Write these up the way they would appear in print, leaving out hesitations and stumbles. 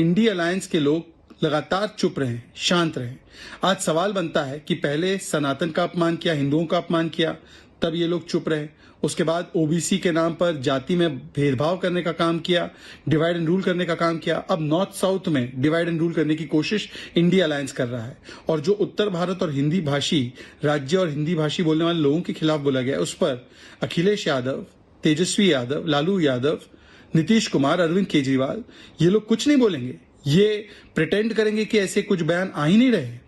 INDI alliance के लोग लगातार चुप रहे, शांत रहे। आज सवाल बनता है कि पहले सनातन का अपमान किया, हिंदुओं का अपमान किया, तब ये लोग चुप रहे। उसके बाद ओबीसी के नाम पर जाति में भेदभाव करने का काम किया, डिवाइड एंड रूल करने का काम किया। अब नॉर्थ साउथ में डिवाइड एंड रूल करने की कोशिश इंडिया अलायंस कर रहा है। और जो उत्तर भारत और हिंदी भाषी राज्य और हिंदी भाषी बोलने वाले लोगों के खिलाफ बोला गया, उस पर अखिलेश यादव, तेजस्वी यादव, लालू यादव, नीतीश कुमार, अरविंद केजरीवाल, ये लोग कुछ नहीं बोलेंगे। ये प्रिटेंड करेंगे कि ऐसे कुछ बयान आ ही नहीं रहे।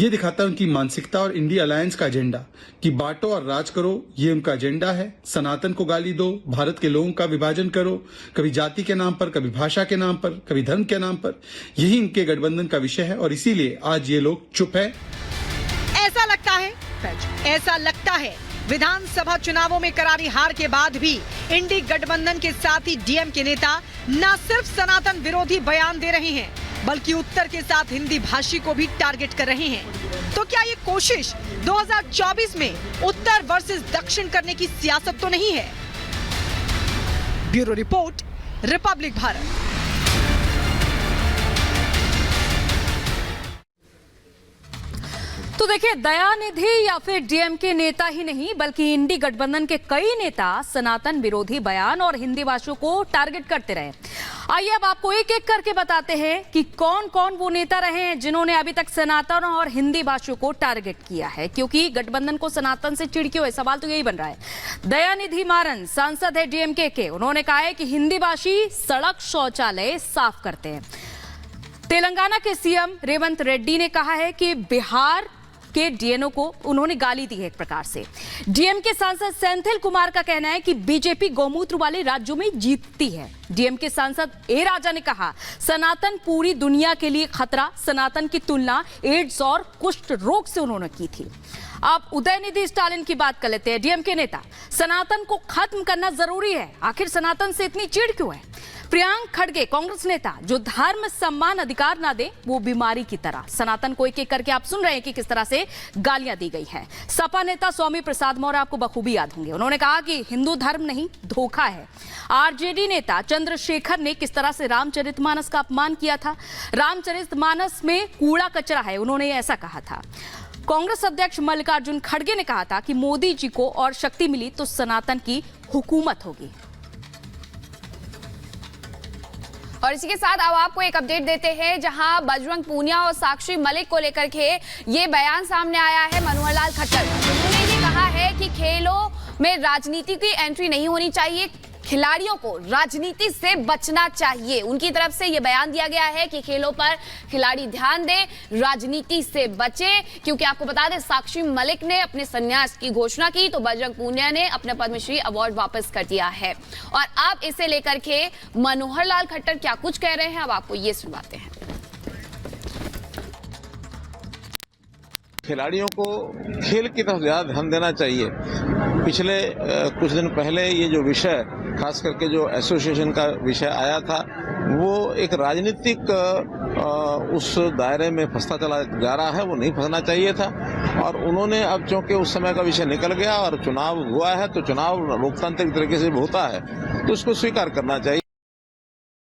ये दिखाता है उनकी मानसिकता और इंडिया अलायंस का एजेंडा कि बांटो और राज करो, ये उनका एजेंडा है। सनातन को गाली दो, भारत के लोगों का विभाजन करो, कभी जाति के नाम पर, कभी भाषा के नाम पर, कभी धर्म के नाम पर। यही इनके गठबंधन का विषय है और इसीलिए आज ये लोग चुप है। ऐसा लगता है विधानसभा चुनावों में करारी हार के बाद भी इंडी गठबंधन के साथ ही डीएमके नेता न सिर्फ सनातन विरोधी बयान दे रहे हैं, बल्कि उत्तर के साथ हिंदी भाषी को भी टारगेट कर रहे हैं। तो क्या ये कोशिश 2024 में उत्तर वर्सेस दक्षिण करने की सियासत तो नहीं है? Bureau report, Republic Bharat. तो देखिए, दयानिधि या फिर डीएमके नेता ही नहीं बल्कि इंडी गठबंधन के कई नेता सनातन विरोधी बयान और हिंदी भाषियों को टारगेट करते रहे। आइए अब आपको एक एक करके बताते हैं कि कौन कौन वो नेता रहे हैं जिन्होंने अभी तक सनातन और हिंदी भाषियों को टारगेट किया है, क्योंकि गठबंधन को सनातन से चिढ़ क्यों है, सवाल तो यही बन रहा है। दयानिधि मारन सांसद है डीएमके के, उन्होंने कहा है कि हिंदी भाषी सड़क शौचालय साफ करते हैं। तेलंगाना के सीएम रेवंत रेड्डी ने कहा है कि बिहार के डीएनओ को उन्होंने गाली दी है एक प्रकार से। डीएमके सांसद सेंथिल कुमार का कहना है कि बीजेपी गौमूत्र वाले राज्यों में जीतती है। डीएमके सांसद ए राजा ने कहा सनातन पूरी दुनिया के लिए खतरा, सनातन की तुलना एड्स और कुष्ठ रोग से उन्होंने की थी। अब उदयनिधि स्टालिन की बात कर लेते हैं। डीएमके नेता, सनातन को खत्म करना जरूरी है, आखिर सनातन से इतनी चिढ़ क्यों है? प्रियांक खड़गे कांग्रेस नेता, जो धर्म सम्मान अधिकार ना दे वो बीमारी की तरह। सनातन को एक एक करके आप सुन रहे हैं कि किस तरह से गालियां दी गई है। सपा नेता स्वामी प्रसाद मौर्य आपको बखूबी याद होंगे, उन्होंने कहा कि हिंदू धर्म नहीं धोखा है। आरजेडी नेता चंद्रशेखर ने किस तरह से रामचरितमानस का अपमान किया था, रामचरितमानस में कूड़ा कचरा है, उन्होंने ऐसा कहा था। कांग्रेस अध्यक्ष मल्लिकार्जुन खड़गे ने कहा था कि मोदी जी को और शक्ति मिली तो सनातन की हुकूमत होगी। और इसी के साथ अब आपको एक अपडेट देते हैं, जहां बजरंग पूनिया और साक्षी मलिक को लेकर के ये बयान सामने आया है मनोहर लाल खट्टर। उन्होंने ये कहा है कि खेलों में राजनीति की एंट्री नहीं होनी चाहिए, खिलाड़ियों को राजनीति से बचना चाहिए। उनकी तरफ से यह बयान दिया गया है कि खेलों पर खिलाड़ी ध्यान दें, राजनीति से बचें, क्योंकि आपको बता दें साक्षी मलिक ने अपने संन्यास की घोषणा की तो बजरंग पूनिया ने अपने पद्मश्री अवार्ड वापस कर दिया है। और अब इसे लेकर के मनोहर लाल खट्टर क्या कुछ कह रहे हैं, अब आपको ये सुनवाते हैं। खिलाड़ियों को खेल की तरफ ज्यादा ध्यान देना चाहिए। पिछले कुछ दिन पहले ये जो विषय, खास करके जो एसोसिएशन का विषय आया था, वो एक राजनीतिक उस दायरे में फंसता चला जा रहा है, वो नहीं फंसना चाहिए था। और उन्होंने अब चूंकि उस समय का विषय निकल गया और चुनाव हुआ है, तो चुनाव लोकतांत्रिक तरीके से होता है तो उसको स्वीकार करना चाहिए।